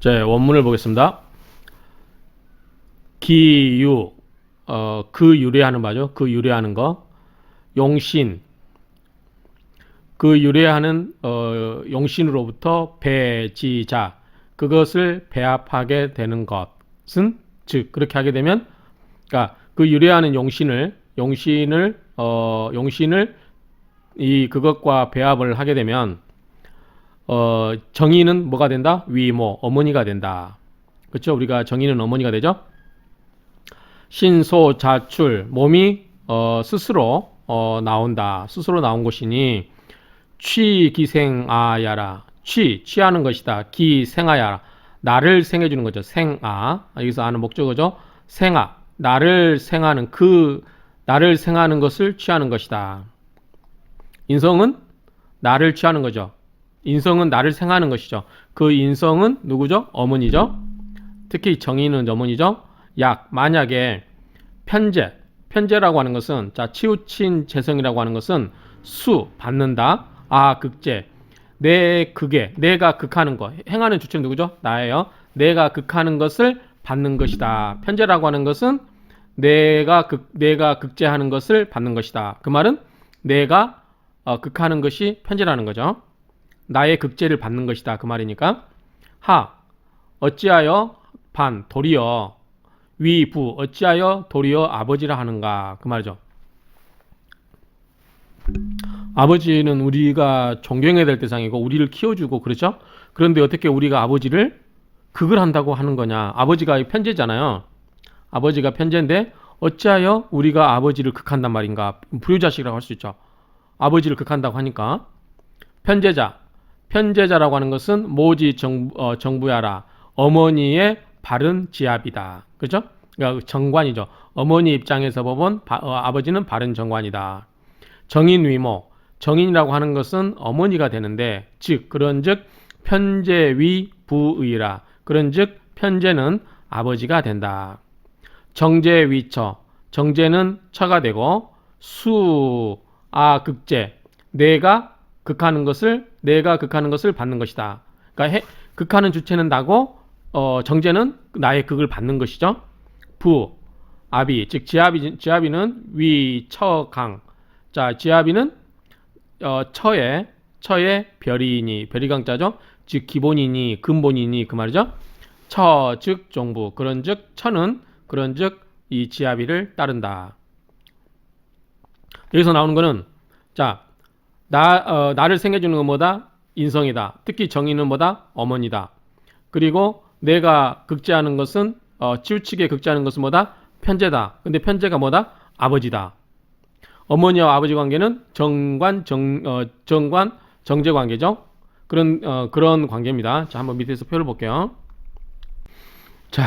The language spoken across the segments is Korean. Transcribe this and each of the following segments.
자, 원문을 보겠습니다. 기유, 그 유래하는 바죠. 그 유래하는 거. 용신, 그 유래하는 용신으로부터 배지자, 그것을 배합하게 되는 것은, 즉 그렇게 하게 되면, 그러니까 그 유래하는 용신을 이 그것과 배합을 하게 되면 정의는 뭐가 된다? 위모, 어머니가 된다. 그렇죠? 우리가 정의는 어머니가 되죠. 신소자출, 몸이 스스로 나온다. 스스로 나온 것이니 취기생아야라. 취하는 것이다. 기생아야라. 나를 생해주는 거죠. 생아. 여기서 아는 목적어죠. 생아. 나를 생하는 나를 생하는 것을 취하는 것이다. 인성은 나를 취하는 거죠. 인성은 나를 생하는 것이죠. 그 인성은 누구죠? 어머니죠. 특히 정의는 어머니죠. 만약에 편재라고 하는 것은, 자, 치우친 재성이라고 하는 것은 받는다. 극재. 내가 극하는 거. 행하는 주체는 누구죠? 나예요. 내가 극하는 것을 받는 것이다. 편재라고 하는 것은 내가 극재하는 것을 받는 것이다. 그 말은 내가 극하는 것이 편재라는 거죠. 나의 극재를 받는 것이다. 그 말이니까. 어찌하여 도리어 위부, 어찌하여 도리어 아버지라 하는가. 그 말이죠. 아버지는 우리가 존경해야 될 대상이고 우리를 키워주고 그렇죠. 그런데 어떻게 우리가 아버지를 극을 한다고 하는 거냐. 아버지가 편재잖아요. 아버지가 편재인데 어찌하여 우리가 아버지를 극한단 말인가. 불효자식이라고 할 수 있죠. 아버지를 극한다고 하니까. 편재자라고 하는 것은 모지 정부야라. 어머니의 바른 지압이다. 그렇죠? 그러니까 정관이죠. 어머니 입장에서 보면 아버지는 바른 정관이다. 정인위모. 정인이라고 하는 것은 어머니가 되는데, 즉 그런즉 편재위 부의라. 그런즉 편재는 아버지가 된다. 정재위처. 정재는 처가 되고 극재. 내가 극하는 것을 받는 것이다. 그러니까 극하는 주체는 나고 정재는 나의 극을 받는 것이죠. 아비, 즉 지아비는 위처강. 자, 지아비는 처의 별이니, 별이강자죠. 즉 기본이니 근본이니 그 말이죠. 즉 종부. 그런즉 이 지아비를 따른다. 여기서 나오는 거는, 자, 나를 생겨주는 건 뭐다? 인성이다. 특히 정의는 뭐다? 어머니다. 그리고 내가 극제하는 것은 치우치게 극제하는 것은 뭐다? 편재다. 근데 편재가 뭐다? 아버지다. 어머니와 아버지 관계는 정관 정제 관계죠. 그런 관계입니다. 자, 한번 밑에서 표를 볼게요. 자,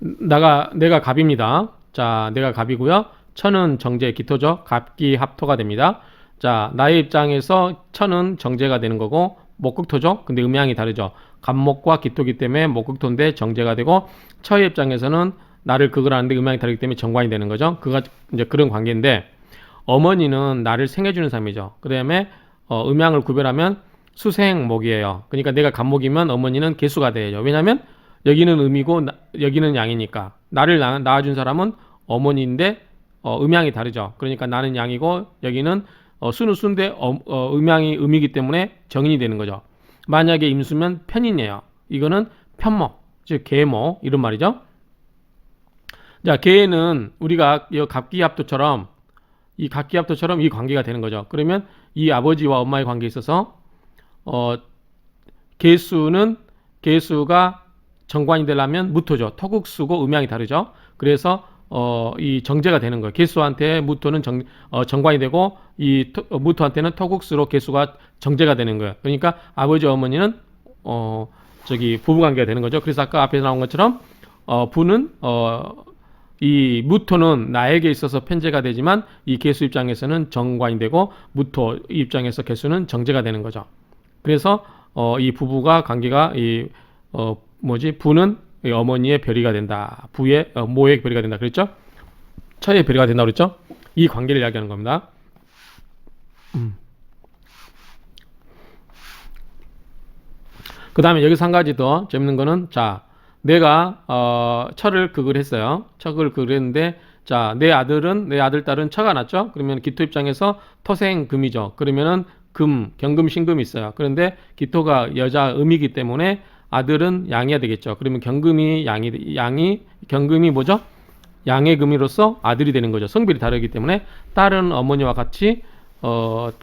내가 갑입니다. 자, 내가 갑이고요. 천은 정제 기토죠. 갑기 합토가 됩니다. 자, 나의 입장에서 천은 정제가 되는 거고 목극토죠. 근데 음양이 다르죠. 갑목과 기토기 때문에 목극토인데 정제가 되고, 처의 입장에서는 나를 극을 하는데 음양이 다르기 때문에 정관이 되는 거죠. 그가 이제 그런 관계인데, 어머니는 나를 생해주는 사람이죠. 그 다음에 음양을 구별하면 수생목이에요. 그러니까 내가 갑목이면 어머니는 개수가 돼요. 왜냐하면 여기는 음이고 여기는 양이니까. 나를 낳아준 사람은 어머니인데 음양이 다르죠. 그러니까 나는 양이고 여기는 수는 수인데 음양이 음이기 때문에 정인이 되는 거죠. 만약에 임수면 편인이에요. 이거는 편목, 즉 계모 이런 말이죠. 자, 계는 우리가 갑기합도처럼 이 관계가 되는 거죠. 그러면 이 아버지와 엄마의 관계에 있어서 개수가 정관이 되려면 무토죠. 토국수고 음양이 다르죠. 그래서 이 정제가 되는 거예요. 개수한테 무토는 정관이 되고 이 무토한테는 토국수로 개수가 정제가 되는 거예요. 그러니까 아버지 어머니는 부부 관계가 되는 거죠. 그래서 아까 앞에서 나온 것처럼 부는 이 무토는 나에게 있어서 편재가 되지만 이 개수 입장에서는 정관이 되고 무토 입장에서 개수는 정제가 되는 거죠. 그래서 이 부부가 관계가 부는 어머니의 별이가 된다. 부의 모의 별이가 된다. 그랬죠? 처의 별이가 된다 그랬죠? 이 관계를 이야기하는 겁니다. 그 다음에 여기서 한 가지 더 재밌는 거는, 자, 내가, 처를 극을 했어요. 처를 극을 했는데, 자, 내 아들, 딸은 처가 났죠? 그러면 기토 입장에서 토생금이죠. 그러면은 금, 경금, 신금이 있어요. 그런데 기토가 여자 음이기 때문에 아들은 양이어야 되겠죠. 그러면 경금이 뭐죠? 양의 금이로서 아들이 되는 거죠. 성별이 다르기 때문에 딸은 어머니와 같이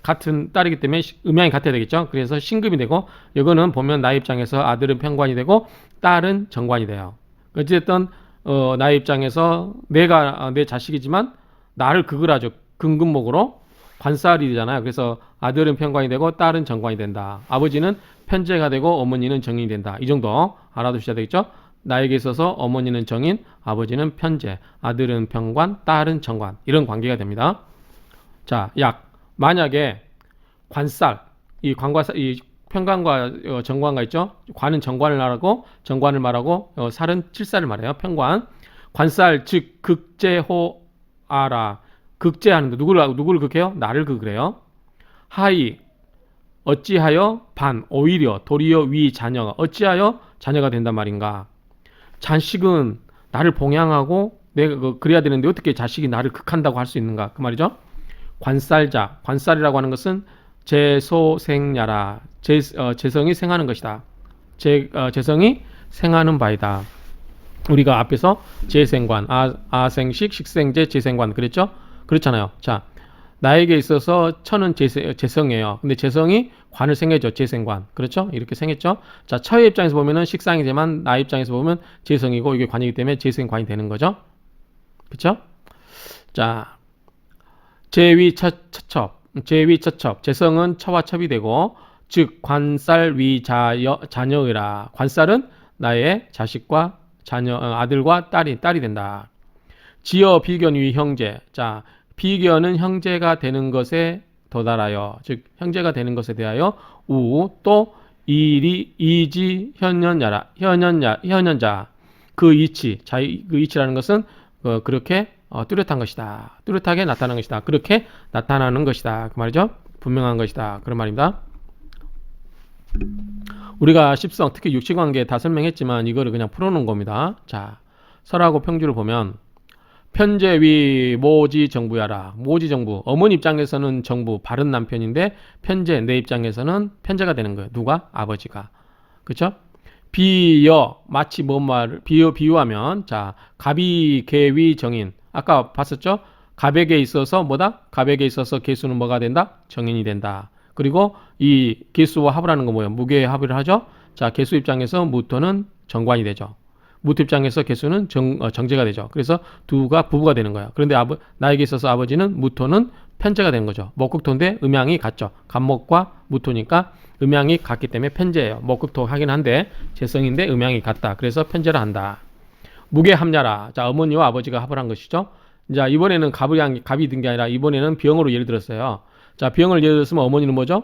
같은 딸이기 때문에 음양이 같아야 되겠죠. 그래서 신금이 되고, 이거는 보면 나의 입장에서 아들은 편관이 되고 딸은 정관이 돼요. 어쨌든 나의 입장에서 내가 내 자식이지만 나를 극을 하죠. 금금목으로 관살이 되잖아요. 그래서 아들은 편관이 되고 딸은 정관이 된다. 아버지는 편재가 되고 어머니는 정인이 된다. 이 정도 알아두셔야 되겠죠. 나에게 있어서 어머니는 정인, 아버지는 편재, 아들은 편관, 딸은 정관, 이런 관계가 됩니다. 자, 만약에 관살, 이 편관과 정관과 있죠. 관은 정관을 말하고 살은 칠살을 말해요. 편관. 관살 즉 극제호아라. 극제하는데 누구를 극해요? 나를 극해요. 하이 어찌하여 오히려 도리어 위 자녀가 어찌하여 자녀가 된단 말인가? 자식은 나를 봉양하고 내가 그래야 되는데 어떻게 자식이 나를 극한다고 할 수 있는가? 그 말이죠. 관살이라고 하는 것은 재소생야라. 재성이 생하는 것이다. 재성이 생하는 바이다. 우리가 앞에서 재생관, 아생식, 식생재, 재생관 그랬죠? 그렇잖아요. 자, 나에게 있어서 처는 재성이에요. 근데 재성이 관을 생해죠. 재생관. 그렇죠? 이렇게 생했죠? 자, 처의 입장에서 보면은 식상이지만 나의 입장에서 보면 재성이고 이게 관이기 때문에 재생관이 되는 거죠. 그렇죠? 자, 제위처첩. 재성은 처와 첩이 되고, 즉 관살 자녀의라. 관살은 나의 자식과 아들과 딸이 된다. 지어 비견 위 형제. 자, 비견은 형제가 되는 것에 도달하여, 즉 형제가 되는 것에 대하여 또 이지 현현자. 그 이치라는 것은 그렇게 뚜렷한 것이다. 뚜렷하게 나타나는 것이다. 그렇게 나타나는 것이다. 그 말이죠. 분명한 것이다. 그런 말입니다. 우리가 십성, 특히 육치관계 다 설명했지만 이거를 그냥 풀어놓은 겁니다. 자, 설하고 평주를 보면 편재위 모지정부야라. 모지정부. 어머니 입장에서는 정부, 바른 남편인데 편재, 내 입장에서는 편재가 되는 거예요. 누가? 아버지가. 그렇죠? 비여, 마치 뭔 말을 비유하면, 자, 갑이 계위 정인. 아까 봤었죠? 갑에게 있어서 뭐다? 갑에게 있어서 개수는 뭐가 된다? 정인이 된다. 그리고 이 개수와 합을 하는 거 뭐예요? 무게의 합을 하죠? 자, 개수 입장에서 무토는 정관이 되죠. 무토 입장에서 개수는 정제가 되죠. 그래서 두가 부부가 되는 거예요. 그런데 나에게 있어서 아버지는 무토는 편제가 되는 거죠. 목극토인데 음양이 같죠. 갑목과 무토니까 음양이 같기 때문에 편제예요. 목극토 하긴 한데 재성인데 음양이 같다. 그래서 편제를 한다. 무게합냐라. 자, 어머니와 아버지가 합을 한 것이죠. 자, 이번에는 갑이 든 게 아니라 이번에는 병으로 예를 들었어요. 자, 병을 예를 들었으면 어머니는 뭐죠?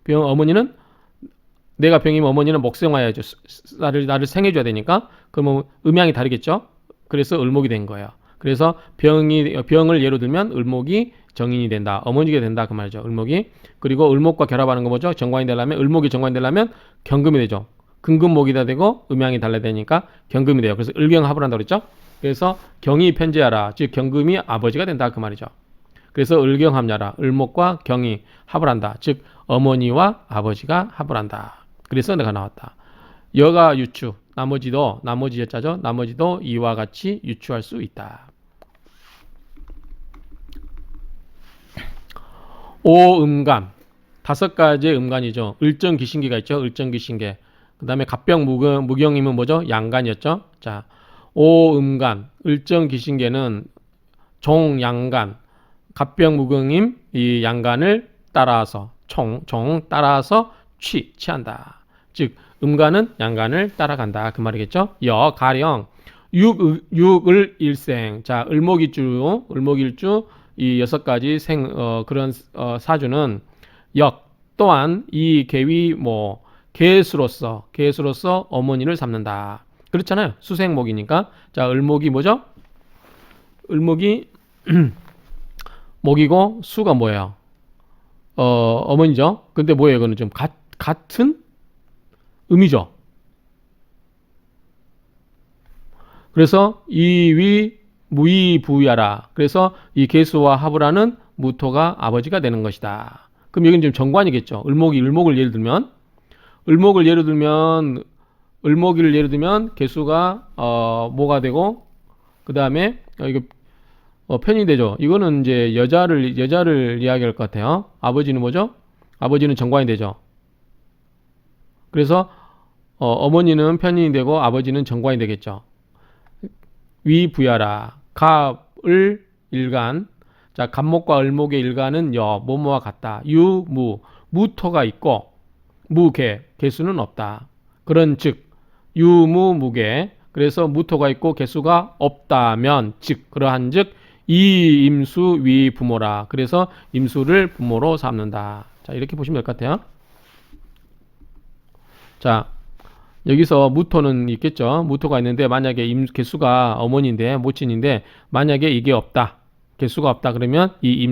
어머니는 내가 병이면 어머니는 목생화야죠. 나를 생해줘야 되니까. 그러면 음양이 다르겠죠. 그래서 을목이 된 거예요. 그래서 병을 예로 들면 을목이 정인이 된다. 어머니가 된다. 그 말이죠. 을목이. 그리고 을목과 결합하는 거 뭐죠? 정관이 되려면 을목이 정관이 되려면 경금이 되죠. 금금목이다 되고 음양이 달라야 되니까 경금이 돼요. 그래서 을경합을 한다고 그랬죠. 그래서 경이 편제하라. 즉 경금이 아버지가 된다. 그 말이죠. 그래서 을경합냐라. 을목과 경이 합을 한다. 즉 어머니와 아버지가 합을 한다. 그래서 내가 나왔다. 여가 유추. 나머지도 여자죠. 나머지도 이와 같이 유추할 수 있다. 오음간. 5가지의 음간이죠. 을정귀신계가 있죠. 을정귀신계. 그 다음에 갑병 무경임은 뭐죠? 양간이었죠. 자, 오음간. 을정귀신계는 종양간. 갑병 무경임 이 양간을 따라서 따라서 취한다. 즉 음간은 양간을 따라간다. 그 말이겠죠. 가령 육을 일생. 자, 을목일주 이 6가지 그런 사주는 또한 이 계위 개수로서 어머니를 삼는다. 그렇잖아요. 수생목이니까. 자, 을목이 뭐죠? 을목이 목이고 수가 뭐예요? 어머니죠. 근데 뭐예요? 이거는 좀 같은 음이죠. 그래서 이위 무이부야라. 그래서 이 계수와 하브라는 무토가 아버지가 되는 것이다. 그럼 여기는 지금 정관이겠죠. 을목을 예를 들면 을목을 예를 들면 개수가 뭐가 되고 그 다음에 이거 편이 되죠. 이거는 이제 여자를 이야기할 것 같아요. 아버지는 뭐죠? 아버지는 정관이 되죠. 그래서 어머니는 편인이 되고 아버지는 정관이 되겠죠. 위부야라. 갑을 일간. 자, 갑목과 을목의 일간은 뭐뭐와 같다. 유무. 무토가 있고 무개. 개수는 없다. 그런 즉 유무무개. 그래서 무토가 있고 개수가 없다면 즉 그러한 즉 이임수 위부모라. 그래서 임수를 부모로 삼는다. 자, 이렇게 보시면 될 것 같아요. 자, 여기서 무토는 있겠죠. 무토가 있는데 만약에 개수가 어머니인데 모친인데 만약에 이게 없다. 개수가 없다 그러면 이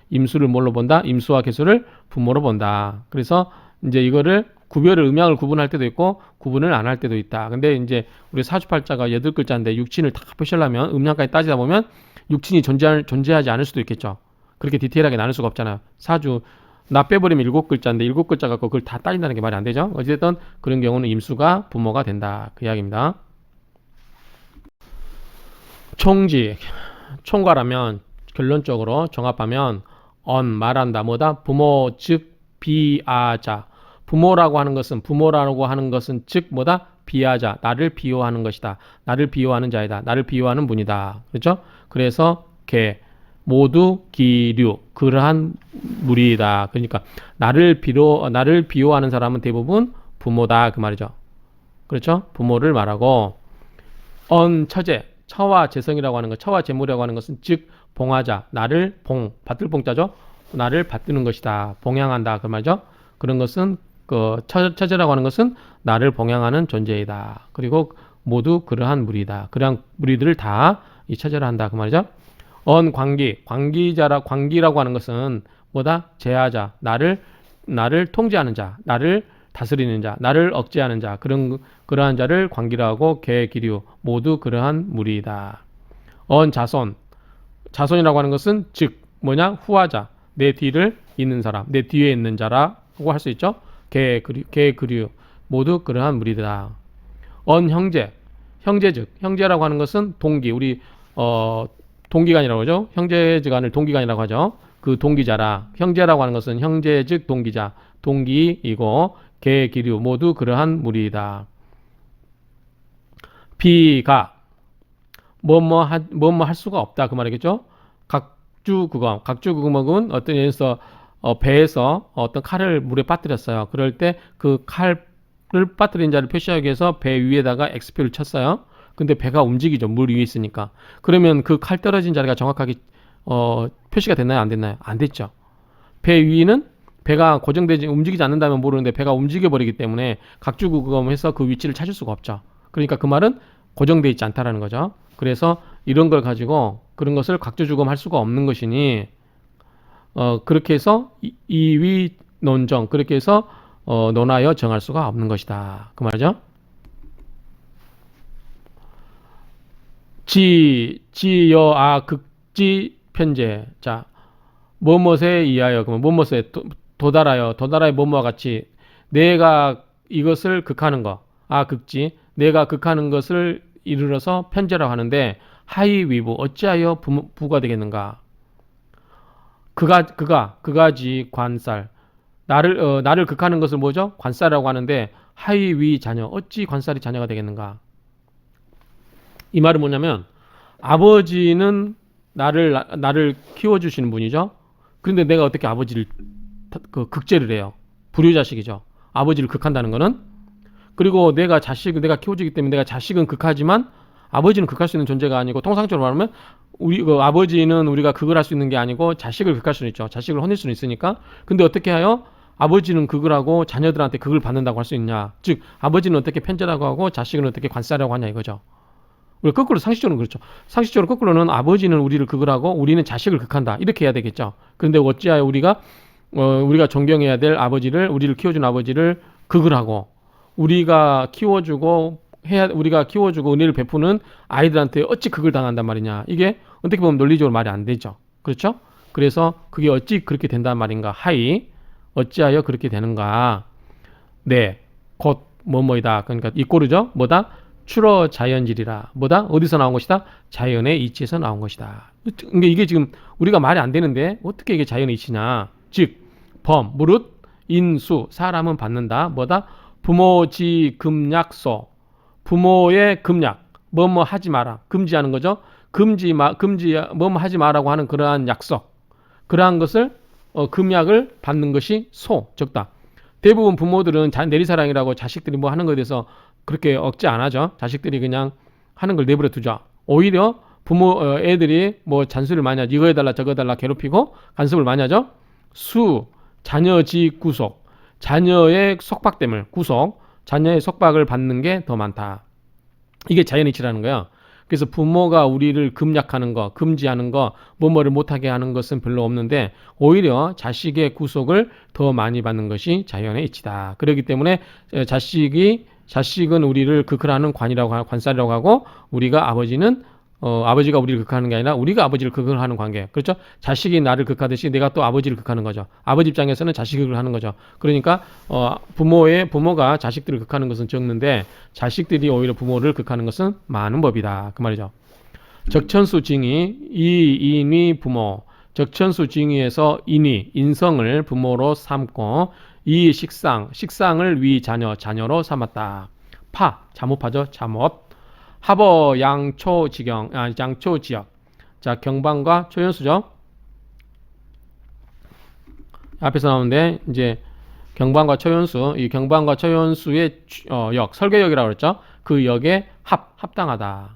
임수를 뭘로 본다? 임수와 개수를 부모로 본다. 그래서 이제 이거를 음양을 구분할 때도 있고 구분을 안 할 때도 있다. 근데 이제 우리 사주팔자가 8글자인데 육친을 다 표시하려면 음양까지 따지다 보면 육친이 존재하지 않을 수도 있겠죠. 그렇게 디테일하게 나눌 수가 없잖아요. 사주 나 빼버리면 7글자인데 7글자 갖고 그걸 다 따진다는 게 말이 안 되죠. 어쨌든 그런 경우는 임수가 부모가 된다. 그 이야기입니다. 총직, 총괄하면 결론적으로 정합하면 말한다 뭐다? 부모 즉 비아자. 부모라고 하는 것은 즉 뭐다? 비하자. 나를 비호하는 것이다. 나를 비호하는 자이다. 나를 비호하는 분이다. 그렇죠? 그래서 모두 기류 그러한 무리이다. 그러니까 나를 비호하는 사람은 대부분 부모다 그 말이죠. 그렇죠? 부모를 말하고 처제 처와 재성이라고 하는 것, 처와 재물이라고 하는 것은 즉 봉하자 나를 받들 봉자죠. 나를 받드는 것이다. 봉양한다 그 말이죠. 그런 것은 그 처제라고 하는 것은 나를 봉양하는 존재이다. 그리고 모두 그러한 무리다. 그러한 무리들을 다 이 처제라 한다 그 말이죠. 광기라고 하는 것은 뭐다? 제하자, 나를 통제하는 자, 나를 다스리는 자, 나를 억제하는 자, 그러한 자를 광기라고 개기류 모두 그러한 무리이다. 자손이라고 하는 것은 즉 뭐냐? 후하자, 내 뒤를 잇는 사람, 내 뒤에 있는 자라고 할 수 있죠. 개그류 모두 그러한 무리다. 형제라고 하는 것은 동기, 우리 동기간이라고 하죠. 형제즈간을 동기간이라고 하죠. 그 동기자라. 형제라고 하는 것은 형제 즉 동기자, 동기이고 개기류 모두 그러한 무리이다. 비가 뭐뭐 할 수가 없다 그 말이겠죠. 각주구검은 어떤 예에서 배에서 어떤 칼을 물에 빠뜨렸어요. 그럴 때 그 칼을 빠뜨린 자를 표시하기 위해서 배 위에다가 X표를 쳤어요. 근데 배가 움직이죠. 물 위에 있으니까. 그러면 그 칼 떨어진 자리가 정확하게 표시가 됐나요? 안 됐나요? 안 됐죠. 배 위는 배가 고정되지 움직이지 않는다면 모르는데 배가 움직여 버리기 때문에 각주구검해서 그 위치를 찾을 수가 없죠. 그러니까 그 말은 고정되어 있지 않다라는 거죠. 그래서 이런 걸 가지고 그런 것을 각주주검할 수가 없는 것이니 그렇게 해서 이위 논정 그렇게 해서 논하여 정할 수가 없는 것이다. 그 말이죠. 극지 편제. 자, 뭐뭇에 의하여 그러면 뭐뭇에 도달하여 뭐뭐와 같이 내가 이것을 극하는 거. 극지. 내가 극하는 것을 이르러서 편제라고 하는데 하이 위부 어찌하여 부가 되겠는가? 그가지 관살. 나를 극하는 것을 뭐죠? 관살이라고 하는데 하이 위 자녀. 어찌 관살이 자녀가 되겠는가? 이 말은 뭐냐면 아버지는 나를 키워주시는 분이죠. 그런데 내가 어떻게 아버지를 극제를 해요? 불효자식이죠. 아버지를 극한다는 거는. 그리고 내가 키워주기 때문에 내가 자식은 극하지만 아버지는 극할 수 있는 존재가 아니고 통상적으로 말하면 아버지는 우리가 극을 할 수 있는 게 아니고 자식을 극할 수는 있죠. 자식을 혼낼 수는 있으니까. 근데 어떻게 하여 아버지는 극을 하고 자녀들한테 극을 받는다고 할 수 있냐? 즉 아버지는 어떻게 편제라고 하고 자식은 어떻게 관살이라고 하냐 이거죠. 우리 거꾸로 상식적으로는 그렇죠. 상식적으로 거꾸로는 아버지는 우리를 극을 하고 우리는 자식을 극한다. 이렇게 해야 되겠죠. 그런데 어찌하여 우리가 존경해야 될 우리를 키워준 아버지를 극을 하고 우리가 키워주고 우리가 키워주고 은혜를 베푸는 아이들한테 어찌 그걸 당한단 말이냐. 이게 어떻게 보면 논리적으로 말이 안 되죠. 그렇죠? 그래서 그게 어찌 그렇게 된단 말인가. 하이 어찌하여 그렇게 되는가. 네, 곧 뭐뭐이다. 그러니까 이꼬르죠. 뭐다? 추러 자연질이라. 뭐다? 어디서 나온 것이다? 자연의 이치에서 나온 것이다. 그러니까 이게 지금 우리가 말이 안 되는데 어떻게 이게 자연의 이치냐? 즉, 범, 무릇, 인수, 사람은 받는다. 뭐다? 부모지 금약소. 부모의 금약. 뭐뭐 하지 마라. 금지하는 거죠. 금지 뭐뭐 하지 마라고 하는 그러한 약속. 그러한 것을 금약을 받는 것이 적다. 대부분 부모들은 내리사랑이라고 자식들이 뭐 하는 것에 대해서 그렇게 억지 안 하죠. 자식들이 그냥 하는 걸 내버려 두죠. 오히려 애들이 뭐 잔소리를 많이 하죠. 이거 해달라 저거 해달라 괴롭히고 간섭을 많이 하죠. 자녀지 구속, 자녀의 속박됨을 자녀의 속박을 받는 게 더 많다. 이게 자연이치라는 거야. 그래서 부모가 우리를 금약하는 거, 금지하는 거, 뭐뭐를 못하게 하는 것은 별로 없는데 오히려 자식의 구속을 더 많이 받는 것이 자연의 이치다. 그렇기 때문에 자식은 우리를 극하는 관살이라고 하고 우리가 아버지가 우리를 극하는 게 아니라 우리가 아버지를 극하는 관계. 그렇죠? 자식이 나를 극하듯이 내가 또 아버지를 극하는 거죠. 아버지 입장에서는 자식을 극하는 거죠. 그러니까 부모가 자식들을 극하는 것은 적는데 자식들이 오히려 부모를 극하는 것은 많은 법이다. 그 말이죠. 적천수 징의 이인위 부모. 적천수 징의에서 인성을 부모로 삼고 이 식상을 위 자녀로 삼았다. 잠옷파죠. 잠옷. 하버 양초지역. 자, 경방과 초연수죠. 앞에서 나오는데 이제 경방과 초연수, 이 경방과 초연수의 설계역이라고 그랬죠. 그 역에 합당하다.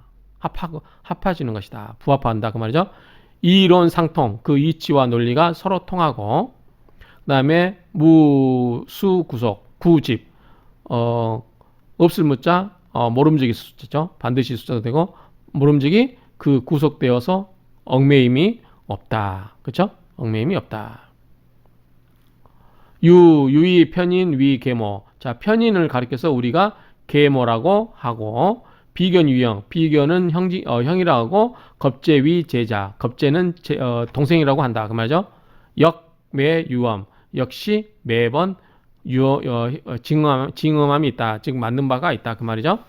합해지는 것이다. 부합한다. 그 말이죠. 이론 상통, 그 이치와 논리가 서로 통하고, 그다음에 무수 구속, 구집, 없을 무자, 모름지기 숫자죠. 반드시 숫자도 되고 모름지기 그 구속되어서 얽매임이 없다. 그렇죠? 얽매임이 없다. 유의 편인 위 계모. 자, 편인을 가리켜서 우리가 계모라고 하고 비견 유형. 비견은 형이라고 하고 겁제 위 제자. 겁제는 동생이라고 한다. 그 말이죠. 매 유엄. 역시 매번 징험함이 있다. 즉 맞는 바가 있다. 그 말이죠.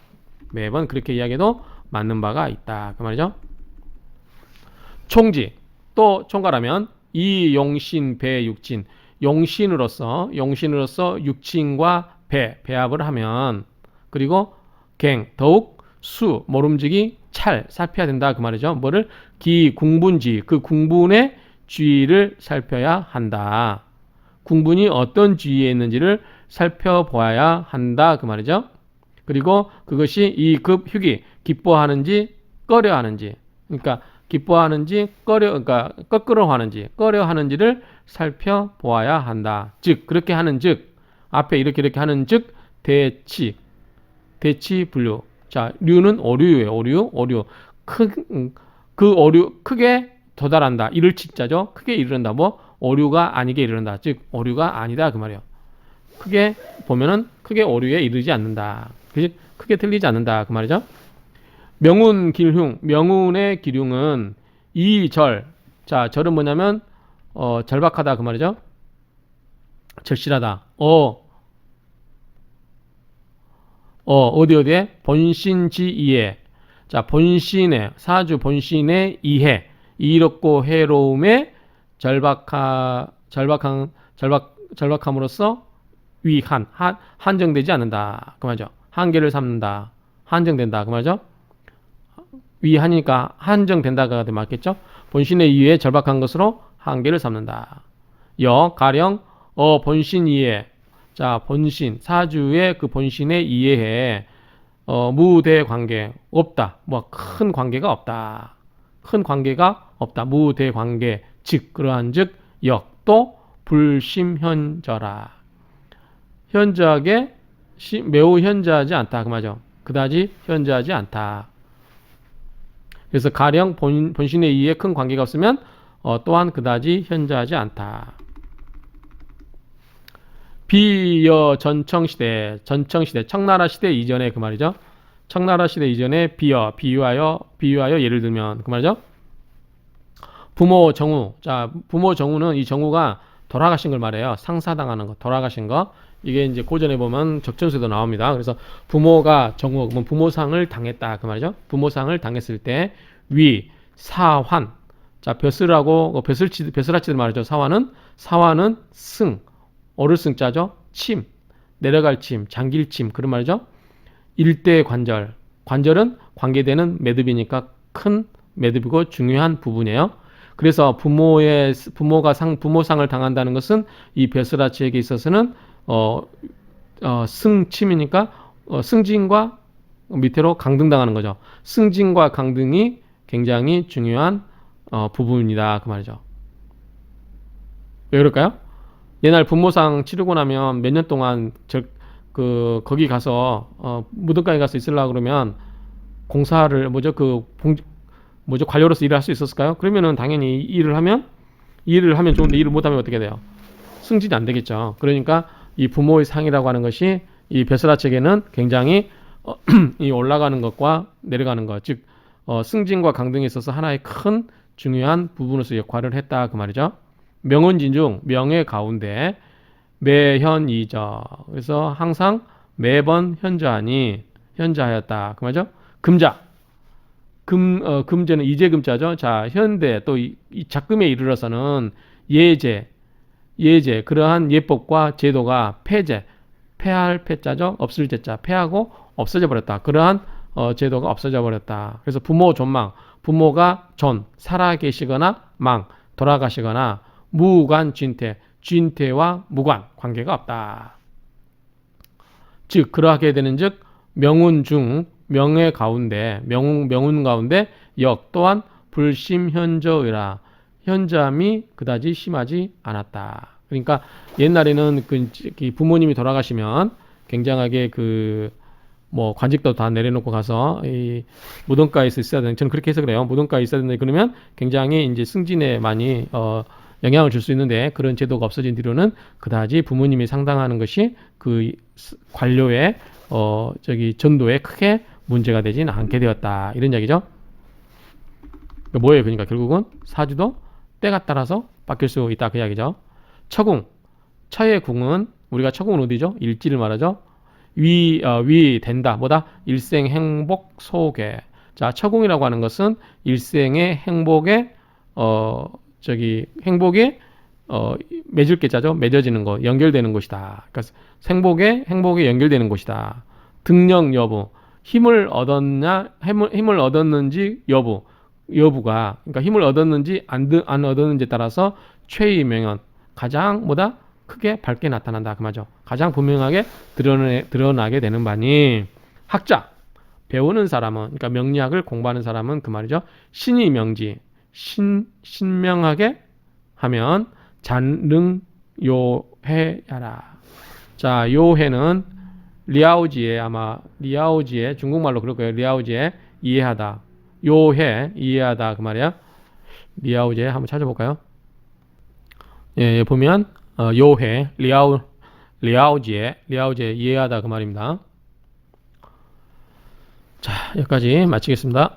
매번 그렇게 이야기해도 맞는 바가 있다. 그 말이죠. 총지. 또 총괄하면 이용신 배육진. 용신으로서 육친과 배합을 하면 그리고 더욱 모름지기 살펴야 된다. 그 말이죠. 뭐를? 궁분지. 그 궁분의 주의를 살펴야 한다. 궁분이 어떤 주의에 있는지를 살펴보아야 한다. 그 말이죠. 그리고 그것이 이 급휴기 기뻐하는지 꺼려하는지, 그러니까 기뻐하는지 그러니까 거꾸로하는지 꺼려하는지를 살펴보아야 한다. 즉 그렇게 하는 즉 앞에 이렇게 하는 즉 대치 분류. 자, 류는 오류예요. 오류. 그 오류 크게 도달한다. 이를 치자죠. 크게 이르른다. 오류가 아니게 이르른다. 즉 오류가 아니다. 그 말이에요. 크게 보면은 크게 오류에 이르지 않는다. 크게 틀리지 않는다. 그 말이죠. 명운의 기륭은 이절. 자, 절은 뭐냐면 절박하다. 그 말이죠. 절실하다. 어디에? 본신지이해. 자, 사주 본신의 이해. 이롭고 해로움에 절박함으로써 한정되지 않는다. 그 말이죠. 한계를 삼는다. 한정된다. 그 말이죠. 위하니까 한정된다가 맞겠죠. 본신의 이해에 절박한 것으로 한계를 삼는다. 가령 본신 이해. 자, 사주의 그 본신의 이해에 무대 관계 없다. 큰 관계가 없다. 무대 관계. 즉 그러한즉 또 불심현저라. 현저하게 매우 현저하지 않다. 그 말이죠. 그다지 현저하지 않다. 그래서 가령 본신의 이해에 큰 관계가 없으면 또한 그다지 현저하지 않다. 비여 전청시대, 전청시대, 청나라 시대 이전에 그 말이죠. 청나라 시대 이전에 비유하여 예를 들면 그 말이죠. 부모 정우. 자, 부모 정우는 이 정우가 돌아가신 걸 말해요. 상사당하는 거, 돌아가신 거. 이게 이제 고전에 보면 적천수에도 나옵니다. 그래서 부모가 정우, 그러면 부모상을 당했다. 그 말이죠. 부모상을 당했을 때 위, 사환. 자, 벼슬하고 벼슬아치들 말이죠. 사환은 승, 어를 승자죠. 침, 내려갈 침, 잠길 침 그런 말이죠. 일대 관절. 관절은 관계되는 매듭이니까 큰 매듭이고 중요한 부분이에요. 그래서 부모상을 당한다는 것은 이 벼슬아치에게 있어서는 승침이니까 승진과 밑으로 강등당하는 거죠. 승진과 강등이 굉장히 중요한 부분이다 그 말이죠. 왜 그럴까요? 옛날 부모상 치르고 나면 몇 년 동안 거기 가서 무덤가에 가서 있으려고 그러면 공사를 관료로서 일을 할 수 있었을까요? 그러면은 당연히 일을 하면 좋은데 일을 못하면 어떻게 돼요? 승진이 안 되겠죠. 그러니까 이 부모의 상이라고 하는 것이 이 벼슬아치에게는 굉장히 이 올라가는 것과 내려가는 것, 즉 승진과 강등에 있어서 하나의 큰 중요한 부분으로서 역할을 했다 그 말이죠. 명운진중, 명예 가운데 매현이저. 그래서 항상 매번 현자하였다 그 말이죠. 금자. 금제는 이제금자죠. 자, 현대 또 이 작금에 이르러서는 예제 그러한 예법과 제도가 폐할 폐자죠. 없을 제자 폐하고 없어져 버렸다. 그러한 제도가 없어져 버렸다. 그래서 부모 존망, 부모가 살아 계시거나 돌아가시거나 무관 쥔태와 무관 관계가 없다. 즉 그러하게 되는즉 명운 중 명예 가운데 명운 가운데 역 또한 불심현저의라. 현저함이 그다지 심하지 않았다. 그러니까 옛날에는 부모님이 돌아가시면 굉장하게 관직도 다 내려놓고 가서 이 무덤가에서 있어야 되는, 저는 그렇게 해서 그래요. 무덤가에 있어야 된다. 그러면 굉장히 이제 승진에 많이 영향을 줄 수 있는데 그런 제도가 없어진 뒤로는 그다지 부모님이 상당하는 것이 그 관료의 전도에 크게 문제가 되지는 않게 되었다. 이런 얘기죠. 뭐예요? 그러니까 결국은 사주도 때가 따라서 바뀔 수 있다. 그 이야기죠. 처궁. 처의 궁은 우리가 처궁은 어디죠? 일지를 말하죠. 위 된다. 뭐다? 일생 행복 소개. 자, 처궁이라고 하는 것은 일생의 행복에 맺을 게자죠. 맺어지는 거, 연결되는 것이다. 그러니까 행복에 연결되는 것이다. 등령 여부. 힘을 얻었는지 여부가, 그러니까 힘을 얻었는지 안 얻었는지에 따라서 최의 명연, 가장 크게 밝게 나타난다 그 말이죠. 가장 분명하게 드러나게 되는 바니 학자, 배우는 사람은, 그러니까 명리학을 공부하는 사람은 그 말이죠. 신이 명지, 신명하게 하면 잔능 요해야라. 자, 요해는 리아오지에 중국말로 그럴 거예요. 리아오지에 이해하다. 요해 이해하다 그 말이야. 리아오지에 한번 찾아볼까요? 예, 보면 요해 리아오지에 이해하다 그 말입니다. 자, 여기까지 마치겠습니다.